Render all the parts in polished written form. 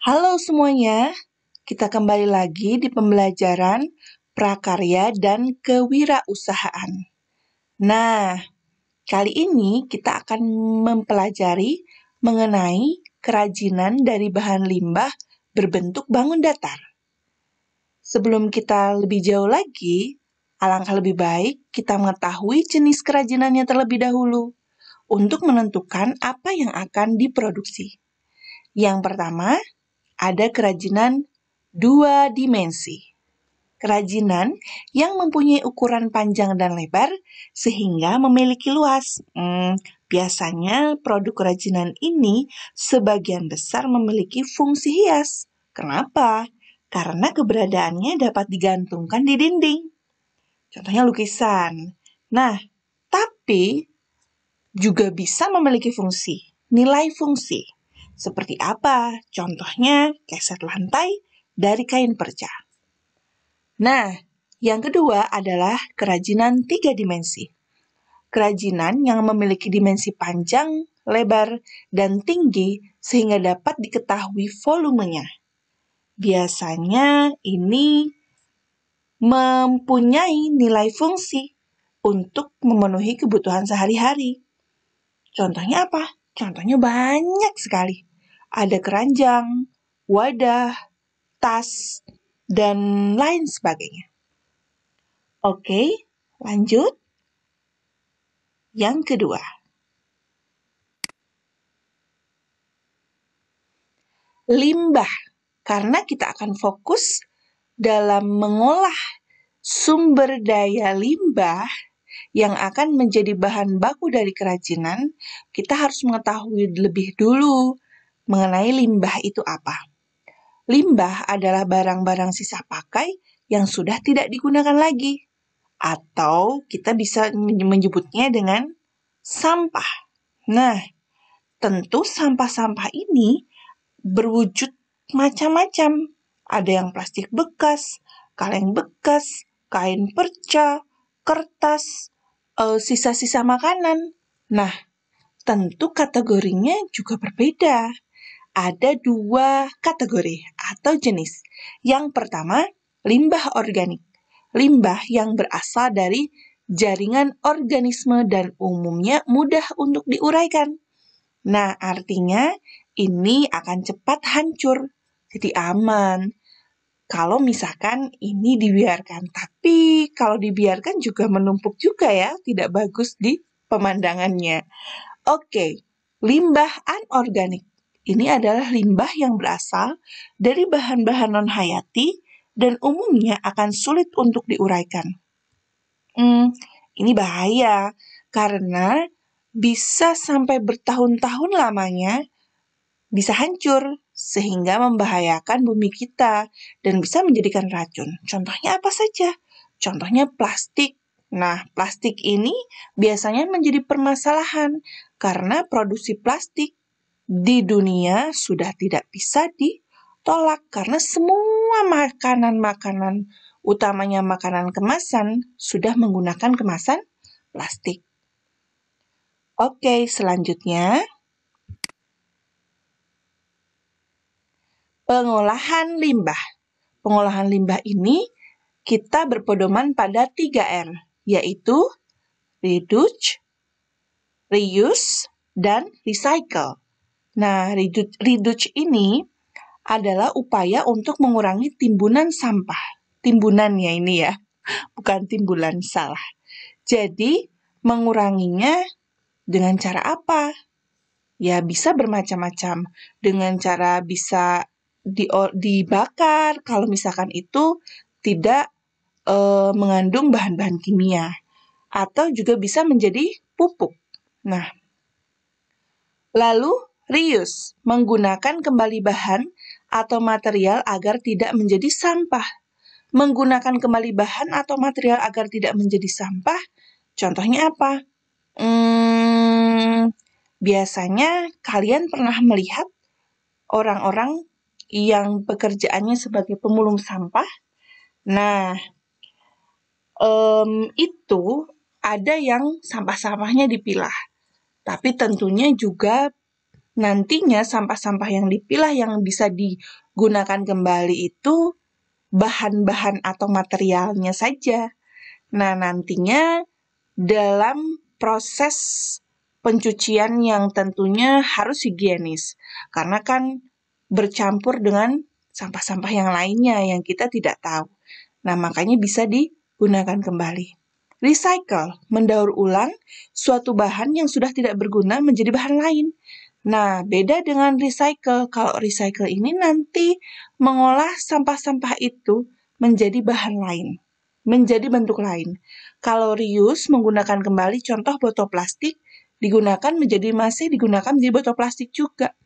Halo semuanya, kita kembali lagi di pembelajaran prakarya dan kewirausahaan. Nah, kali ini kita akan mempelajari mengenai kerajinan dari bahan limbah berbentuk bangun datar. Sebelum kita lebih jauh lagi, alangkah lebih baik kita mengetahui jenis kerajinannya terlebih dahulu untuk menentukan apa yang akan diproduksi. Yang pertama, ada kerajinan 2 dimensi. Kerajinan yang mempunyai ukuran panjang dan lebar sehingga memiliki luas. Biasanya produk kerajinan ini sebagian besar memiliki fungsi hias. Kenapa? Karena keberadaannya dapat digantungkan di dinding. Contohnya lukisan. Nah, tapi juga bisa memiliki fungsi, nilai fungsi. Seperti apa? Contohnya keset lantai dari kain perca. Nah, yang kedua adalah kerajinan 3 dimensi. Kerajinan yang memiliki dimensi panjang, lebar, dan tinggi sehingga dapat diketahui volumenya. Biasanya ini mempunyai nilai fungsi untuk memenuhi kebutuhan sehari-hari. Contohnya apa? Contohnya banyak sekali. Ada keranjang, wadah, tas, dan lain sebagainya. Oke, lanjut. Yang kedua. Limbah. Karena kita akan fokus dalam mengolah sumber daya limbah yang akan menjadi bahan baku dari kerajinan, kita harus mengetahui lebih dulu mengenai limbah itu apa. Limbah adalah barang-barang sisa pakai yang sudah tidak digunakan lagi. Atau kita bisa menyebutnya dengan sampah. Nah, tentu sampah-sampah ini berwujud macam-macam. Ada yang plastik bekas, kaleng bekas, kain perca, kertas, sisa-sisa makanan. Nah, tentu kategorinya juga berbeda. Ada 2 kategori atau jenis. Yang pertama, limbah organik. Limbah yang berasal dari jaringan organisme dan umumnya mudah untuk diuraikan. Nah, artinya ini akan cepat hancur, jadi aman. Kalau misalkan ini dibiarkan, tapi kalau dibiarkan juga menumpuk juga ya, tidak bagus di pemandangannya. Oke, limbah anorganik. Ini adalah limbah yang berasal dari bahan-bahan non-hayati dan umumnya akan sulit untuk diuraikan. Ini bahaya karena bisa sampai bertahun-tahun lamanya bisa hancur sehingga membahayakan bumi kita dan bisa menjadikan racun. Contohnya apa saja? Contohnya plastik. Nah, plastik ini biasanya menjadi permasalahan karena produksi plastik di dunia sudah tidak bisa ditolak karena semua makanan-makanan, utamanya makanan kemasan, sudah menggunakan kemasan plastik. Oke, selanjutnya pengolahan limbah. Pengolahan limbah ini kita berpedoman pada 3R, yaitu reduce, reuse, dan recycle. Nah, reduce ini adalah upaya untuk mengurangi timbunan sampah. Timbunannya ini ya, bukan timbulan, salah. Jadi, menguranginya dengan cara apa? Ya, bisa bermacam-macam. Dengan cara bisa dibakar, kalau misalkan itu tidak mengandung bahan-bahan kimia. Atau juga bisa menjadi pupuk. Nah, lalu reuse, menggunakan kembali bahan atau material agar tidak menjadi sampah. Menggunakan kembali bahan atau material agar tidak menjadi sampah, contohnya apa? Biasanya kalian pernah melihat orang-orang yang pekerjaannya sebagai pemulung sampah. Nah, itu ada yang sampah-sampahnya dipilah. Tapi tentunya juga nantinya sampah-sampah yang dipilah yang bisa digunakan kembali itu bahan-bahan atau materialnya saja. Nah, nantinya dalam proses pencucian yang tentunya harus higienis, karena kan bercampur dengan sampah-sampah yang lainnya yang kita tidak tahu. Nah, makanya bisa digunakan kembali. Recycle, mendaur ulang suatu bahan yang sudah tidak berguna menjadi bahan lain. Nah, beda dengan recycle. Kalau recycle ini nanti mengolah sampah-sampah itu menjadi bahan lain, menjadi bentuk lain. Kalau reuse, menggunakan kembali contoh botol plastik, masih digunakan menjadi botol plastik juga.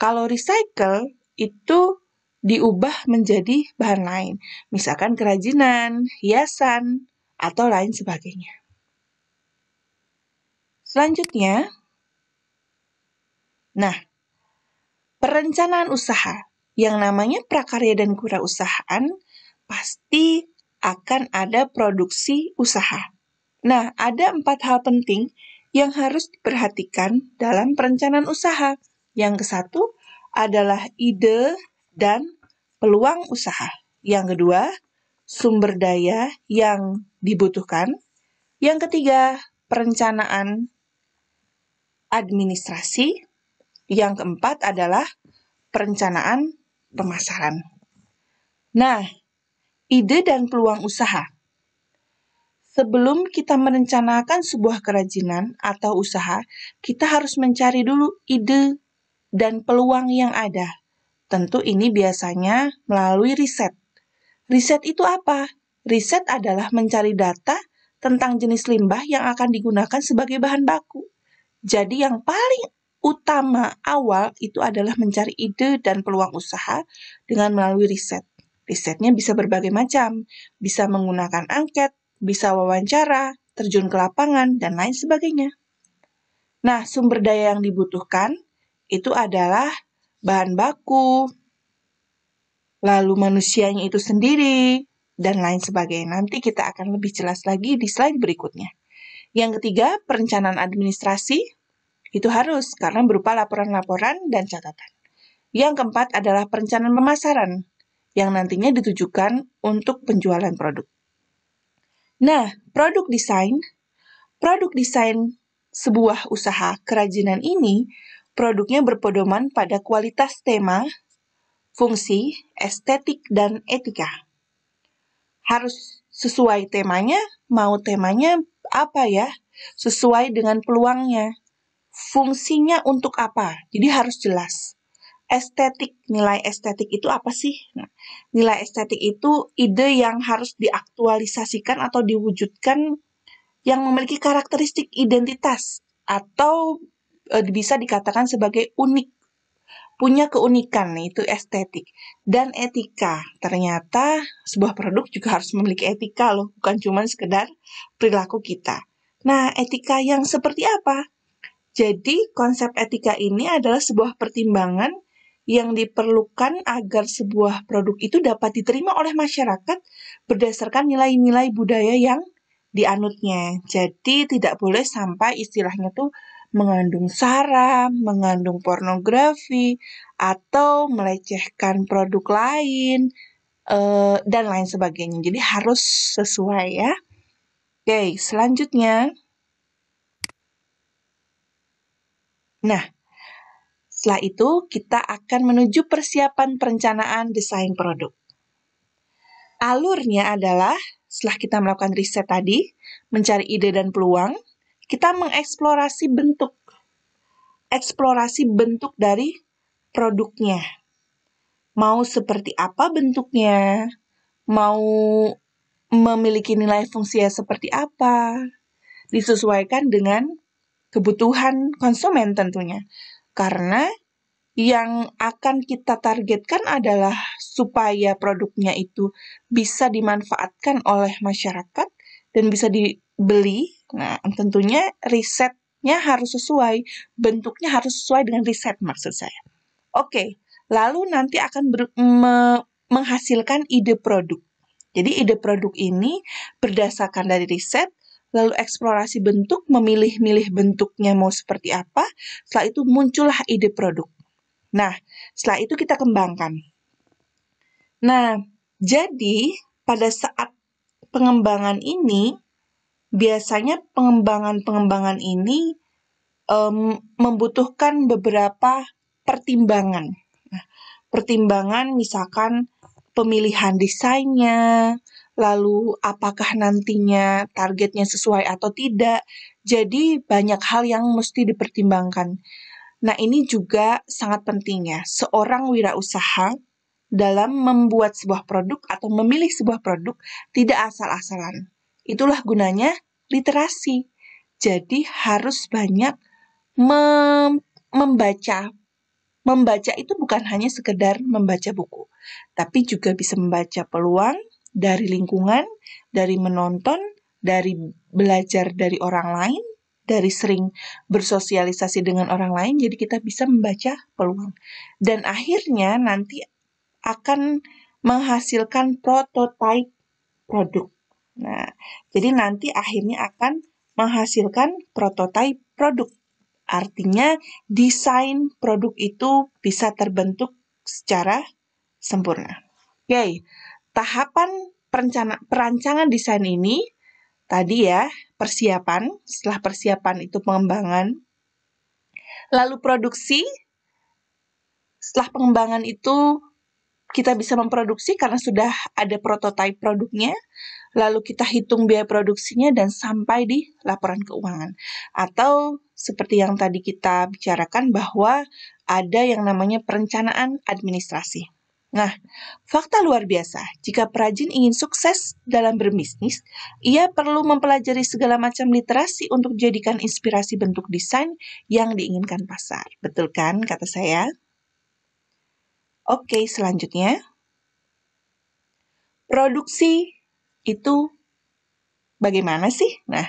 Kalau recycle, itu diubah menjadi bahan lain, misalkan kerajinan, hiasan, atau lain sebagainya. Selanjutnya, nah, perencanaan usaha yang namanya prakarya dan kewirausahaan pasti akan ada produksi usaha. Nah, ada 4 hal penting yang harus diperhatikan dalam perencanaan usaha. Yang ke-1 adalah ide dan peluang usaha. Yang kedua, sumber daya yang dibutuhkan. Yang ketiga, perencanaan administrasi. Yang keempat adalah perencanaan pemasaran. Nah, ide dan peluang usaha. Sebelum kita merencanakan sebuah kerajinan atau usaha, kita harus mencari dulu ide dan peluang yang ada. Tentu ini biasanya melalui riset. Riset itu apa? Riset adalah mencari data tentang jenis limbah yang akan digunakan sebagai bahan baku. Jadi yang paling utama awal itu adalah mencari ide dan peluang usaha dengan melalui riset. Risetnya bisa berbagai macam, bisa menggunakan angket, bisa wawancara, terjun ke lapangan, dan lain sebagainya. Nah, sumber daya yang dibutuhkan itu adalah bahan baku, lalu manusianya itu sendiri, dan lain sebagainya. Nanti kita akan lebih jelas lagi di slide berikutnya. Yang ketiga, perencanaan administrasi itu harus karena berupa laporan-laporan dan catatan. Yang keempat adalah perencanaan pemasaran yang nantinya ditujukan untuk penjualan produk. Nah, produk desain sebuah usaha kerajinan ini, produknya berpedoman pada kualitas tema, fungsi, estetik, dan etika. Harus sesuai temanya, mau temanya apa ya? Sesuai dengan peluangnya. Fungsinya untuk apa? Jadi harus jelas. Estetik, nilai estetik itu apa sih? Nah, nilai estetik itu ide yang harus diaktualisasikan atau diwujudkan yang memiliki karakteristik identitas atau bisa dikatakan sebagai unik, punya keunikan, itu estetik. Dan etika, ternyata sebuah produk juga harus memiliki etika loh, bukan cuma sekedar perilaku kita. Nah, etika yang seperti apa? Jadi, konsep etika ini adalah sebuah pertimbangan yang diperlukan agar sebuah produk itu dapat diterima oleh masyarakat berdasarkan nilai-nilai budaya yang dianutnya. Jadi, tidak boleh sampai istilahnya tuh mengandung sara, mengandung pornografi, atau melecehkan produk lain, dan lain sebagainya. Jadi, harus sesuai ya. Oke, selanjutnya. Nah, setelah itu kita akan menuju persiapan perencanaan desain produk. Alurnya adalah setelah kita melakukan riset tadi, mencari ide dan peluang, kita mengeksplorasi bentuk. Eksplorasi bentuk dari produknya. Mau seperti apa bentuknya? Mau memiliki nilai fungsinya seperti apa? Disesuaikan dengan kebutuhan konsumen tentunya. Karena yang akan kita targetkan adalah supaya produknya itu bisa dimanfaatkan oleh masyarakat dan bisa dibeli. Nah, tentunya risetnya harus sesuai, bentuknya harus sesuai dengan riset maksud saya. Oke, lalu nanti akan menghasilkan ide produk. Jadi ide produk ini berdasarkan dari riset, lalu eksplorasi bentuk, memilih-milih bentuknya mau seperti apa, setelah itu muncullah ide produk. Nah, setelah itu kita kembangkan. Nah, jadi pada saat pengembangan ini, biasanya pengembangan ini membutuhkan beberapa pertimbangan. Nah, pertimbangan misalkan pemilihan desainnya, lalu apakah nantinya targetnya sesuai atau tidak. Jadi banyak hal yang mesti dipertimbangkan. Nah, ini juga sangat penting ya. Seorang wirausaha dalam membuat sebuah produk atau memilih sebuah produk tidak asal-asalan. Itulah gunanya literasi. Jadi harus banyak membaca. Membaca itu bukan hanya sekedar membaca buku, tapi juga bisa membaca peluang dari lingkungan, dari menonton, dari belajar dari orang lain, dari sering bersosialisasi dengan orang lain, jadi kita bisa membaca peluang. Dan akhirnya nanti akan menghasilkan prototipe produk. Nah, jadi nanti akhirnya akan menghasilkan prototipe produk. Artinya, desain produk itu bisa terbentuk secara sempurna. Oke, tahapan perancangan desain ini tadi ya, persiapan. Setelah persiapan itu pengembangan. Lalu produksi. Setelah pengembangan itu kita bisa memproduksi karena sudah ada prototipe produknya. Lalu kita hitung biaya produksinya dan sampai di laporan keuangan. Atau seperti yang tadi kita bicarakan bahwa ada yang namanya perencanaan administrasi. Nah, fakta luar biasa, jika perajin ingin sukses dalam berbisnis, ia perlu mempelajari segala macam literasi untuk dijadikan inspirasi bentuk desain yang diinginkan pasar. Betul kan kata saya? Oke, selanjutnya. Produksi itu bagaimana sih? Nah,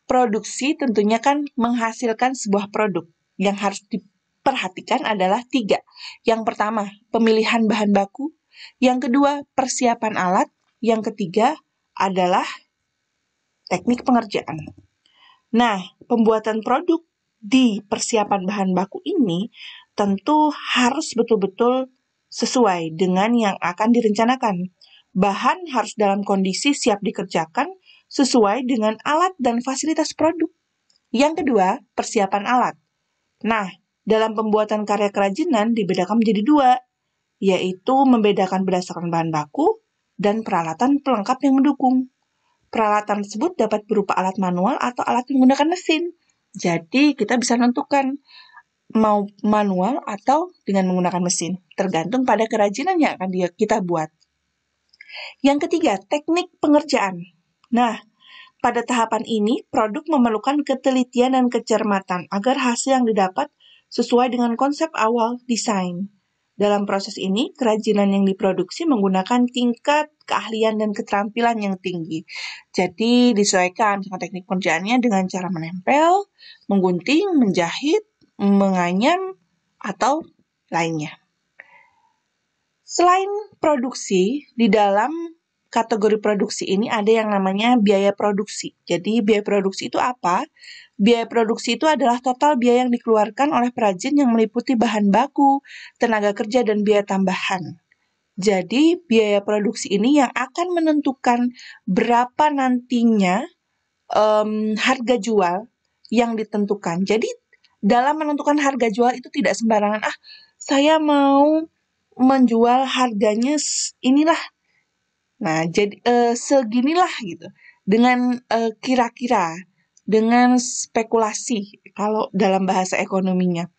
produksi tentunya kan menghasilkan sebuah produk. Yang harus diperhatikan adalah 3. Yang pertama, pemilihan bahan baku. Yang kedua, persiapan alat. Yang ketiga adalah teknik pengerjaan. Nah, pembuatan produk di persiapan bahan baku ini tentu harus betul-betul sesuai dengan yang akan direncanakan. Bahan harus dalam kondisi siap dikerjakan sesuai dengan alat dan fasilitas produk. Yang kedua, persiapan alat. Nah, dalam pembuatan karya kerajinan dibedakan menjadi 2, yaitu membedakan berdasarkan bahan baku dan peralatan pelengkap yang mendukung. Peralatan tersebut dapat berupa alat manual atau alat yang menggunakan mesin. Jadi, kita bisa menentukan mau manual atau dengan menggunakan mesin, tergantung pada kerajinan yang akan kita buat. Yang ketiga, teknik pengerjaan. Nah, pada tahapan ini, produk memerlukan ketelitian dan kecermatan agar hasil yang didapat sesuai dengan konsep awal desain. Dalam proses ini, kerajinan yang diproduksi menggunakan tingkat keahlian dan keterampilan yang tinggi. Jadi, disesuaikan sama teknik pengerjaannya dengan cara menempel, menggunting, menjahit, menganyam, atau lainnya. Selain produksi, di dalam kategori produksi ini ada yang namanya biaya produksi. Jadi, biaya produksi itu apa? Biaya produksi itu adalah total biaya yang dikeluarkan oleh perajin yang meliputi bahan baku, tenaga kerja, dan biaya tambahan. Jadi, biaya produksi ini yang akan menentukan berapa nantinya harga jual yang ditentukan. Jadi, dalam menentukan harga jual itu tidak sembarangan, saya mau menjual harganya inilah. Nah, jadi seginilah gitu. Dengan kira-kira, dengan spekulasi kalau dalam bahasa ekonominya.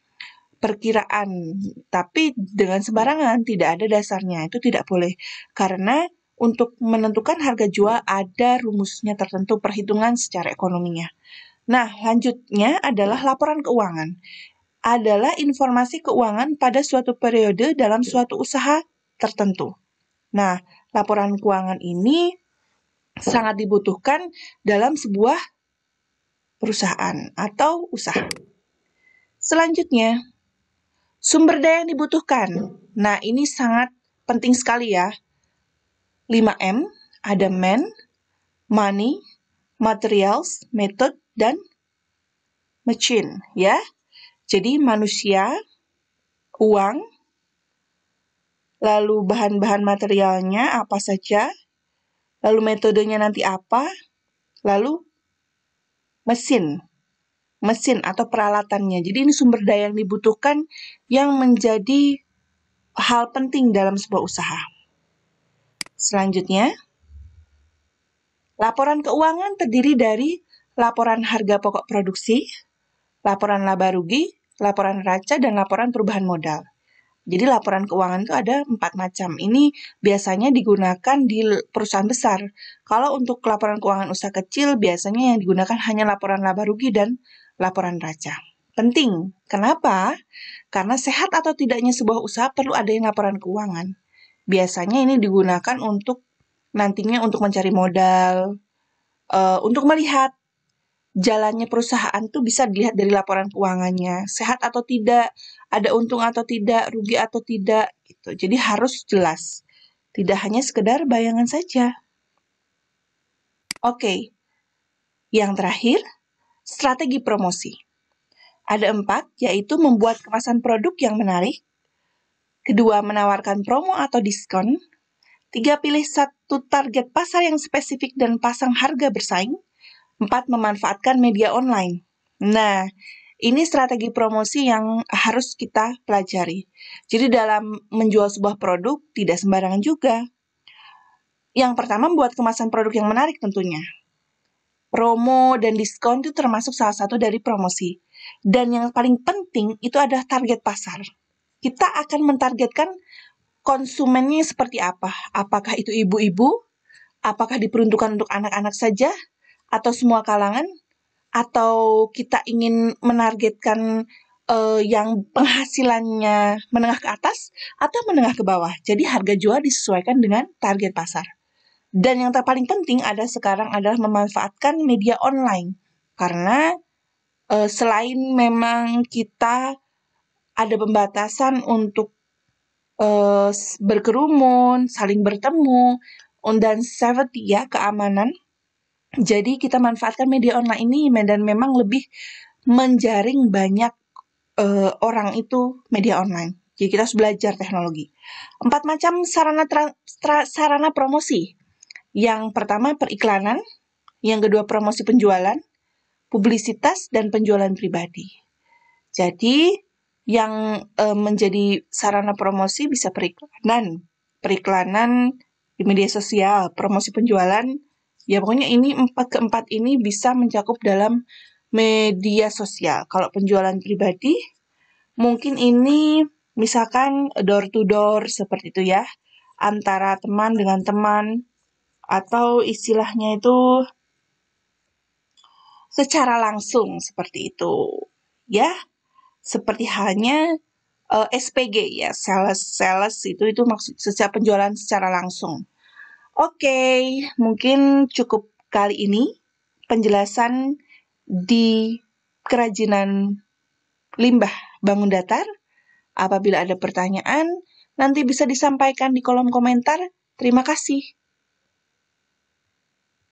Perkiraan, tapi dengan sembarangan, tidak ada dasarnya. Itu tidak boleh. Karena untuk menentukan harga jual ada rumusnya tertentu, perhitungan secara ekonominya. Nah, lanjutnya adalah laporan keuangan. Adalah informasi keuangan pada suatu periode dalam suatu usaha tertentu. Nah, laporan keuangan ini sangat dibutuhkan dalam sebuah perusahaan atau usaha. Selanjutnya, sumber daya yang dibutuhkan. Nah, ini sangat penting sekali ya. 5M, ada man, money, materials, method, dan machine, ya. Jadi manusia, uang, lalu bahan-bahan materialnya apa saja, lalu metodenya nanti apa, lalu mesin atau peralatannya. Jadi ini sumber daya yang dibutuhkan yang menjadi hal penting dalam sebuah usaha. Selanjutnya, laporan keuangan terdiri dari laporan harga pokok produksi, laporan laba rugi, laporan neraca, dan laporan perubahan modal. Jadi laporan keuangan itu ada 4 macam. Ini biasanya digunakan di perusahaan besar. Kalau untuk laporan keuangan usaha kecil, biasanya yang digunakan hanya laporan laba rugi dan laporan neraca. Penting. Kenapa? Karena sehat atau tidaknya sebuah usaha perlu adanya laporan keuangan. Biasanya ini digunakan untuk nantinya untuk mencari modal, untuk melihat jalannya perusahaan itu bisa dilihat dari laporan keuangannya, sehat atau tidak, ada untung atau tidak, rugi atau tidak, gitu. Jadi harus jelas, tidak hanya sekedar bayangan saja. Oke, yang terakhir, strategi promosi. Ada 4, yaitu membuat kemasan produk yang menarik. Kedua, menawarkan promo atau diskon. 3, pilih satu target pasar yang spesifik dan pasang harga bersaing. 4, memanfaatkan media online. Nah, ini strategi promosi yang harus kita pelajari. Jadi dalam menjual sebuah produk, tidak sembarangan juga. Yang pertama, membuat kemasan produk yang menarik tentunya. Promo dan diskon itu termasuk salah satu dari promosi. Dan yang paling penting itu adalah target pasar. Kita akan mentargetkan konsumennya seperti apa? Apakah itu ibu-ibu? Apakah diperuntukkan untuk anak-anak saja? Atau semua kalangan? Atau kita ingin menargetkan yang penghasilannya menengah ke atas atau menengah ke bawah? Jadi harga jual disesuaikan dengan target pasar. Dan yang terpaling penting sekarang adalah memanfaatkan media online. Karena selain memang kita ada pembatasan untuk berkerumun, saling bertemu, dan safety ya, keamanan. Jadi kita manfaatkan media online ini dan memang lebih menjaring banyak orang itu media online. Jadi kita harus belajar teknologi. 4 macam sarana promosi. Yang pertama periklanan, yang kedua promosi penjualan, publisitas, dan penjualan pribadi. Jadi yang menjadi sarana promosi bisa periklanan di media sosial, promosi penjualan, ya pokoknya ini keempat ini bisa mencakup dalam media sosial. Kalau penjualan pribadi, mungkin ini misalkan door to door seperti itu ya, antara teman dengan teman, atau istilahnya itu secara langsung seperti itu, ya. Seperti halnya SPG ya, sales itu maksud secara penjualan secara langsung. Oke, mungkin cukup kali ini penjelasan di kerajinan limbah bangun datar. Apabila ada pertanyaan, nanti bisa disampaikan di kolom komentar. Terima kasih.